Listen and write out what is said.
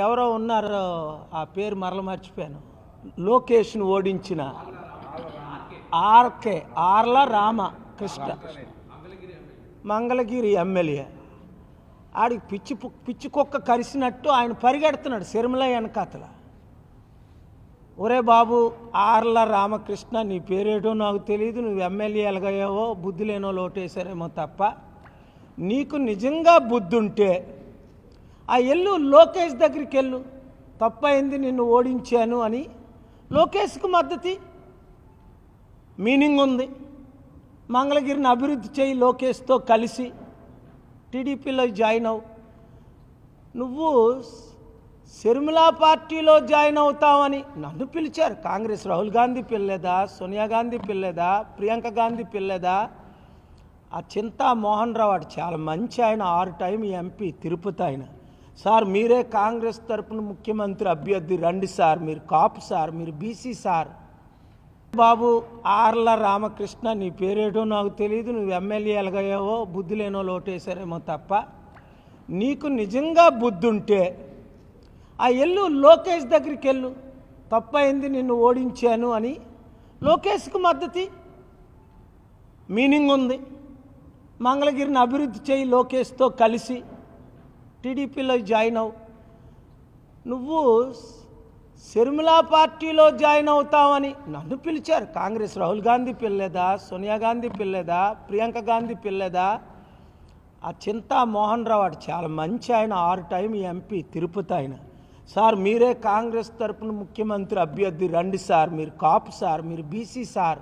ఎవరో ఉన్నారు, ఆ పేరు మరల మర్చిపోయాను, లోకేష్ను ఓడించిన ఆర్ల రామకృష్ణ, మంగళగిరి ఎమ్మెల్యే. ఆడికి పిచ్చి కుక్క కరిసినట్టు ఆయన పరిగెడుతున్నాడు శర్మిల వెనకాతల. ఒరే బాబు, ఆర్ల రామకృష్ణ, నీ పేరేటో నాకు తెలియదు, నువ్వు ఎమ్మెల్యే ఎలాగయ్యావో బుద్ధి లేనో లోటేశారేమో తప్ప, నీకు నిజంగా బుద్ధి ఉంటే ఆ ఎల్లు లోకేష్ దగ్గరికి వెళ్ళు. తప్పైంది, నిన్ను ఓడించాను అని లోకేష్కు మద్దతు మీనింగ్ ఉంది. మంగళగిరిని అభివృద్ధి చేయి, లోకేష్తో కలిసి టీడీపీలో జాయిన్ అవు. నువ్వు శర్మిల పార్టీలో జాయిన్ అవుతావని నన్ను పిలిచారు. కాంగ్రెస్ రాహుల్ గాంధీ పిల్లలేదా, సోనియా గాంధీ పిల్లలేదా, ప్రియాంక గాంధీ పిల్లలేదా? ఆ చింతా మోహన్ రావు వాడు చాలా మంచి ఆయన, 6 టైం ఎంపీ తిరుపతి ఆయన. సార్ మీరే కాంగ్రెస్ తరపున ముఖ్యమంత్రి అభ్యర్థి, రండి సార్, మీరు కాపు సార్, మీరు బీసీ సార్. బాబు, ఆర్ల రామకృష్ణ, నీ పేరేటో నాకు తెలియదు, నువ్వు ఎమ్మెల్యే ఎలాగయ్యావో బుద్ధి లేనో లోటేశారేమో తప్ప, నీకు నిజంగా బుద్ధి ఉంటే ఆ ఎల్లు లోకేష్ దగ్గరికి వెళ్ళు. తప్పైంది, నిన్ను ఓడించాను అని లోకేష్కు మద్దతు మీనింగ్ ఉంది. మంగళగిరిని అభివృద్ధి చేయి, లోకేష్తో కలిసి టీడీపీలో జాయిన్ అవు. నువ్వు శర్మిల పార్టీలో జాయిన్ అవుతావని నన్ను పిలిచారు. కాంగ్రెస్ రాహుల్ గాంధీ పిల్లలేదా, సోనియా గాంధీ పిల్లలేదా, ప్రియాంక గాంధీ పిల్లలేదా? ఆ చింతా మోహన్ రావు వాడు చాలా మంచి ఆయన, 6 టైం ఎంపీ తిరుపతి ఆయన. సార్ మీరే కాంగ్రెస్ తరపున ముఖ్యమంత్రి అభ్యర్థి, రండి సార్, మీరు కాపు సార్, మీరు బీసీ సార్.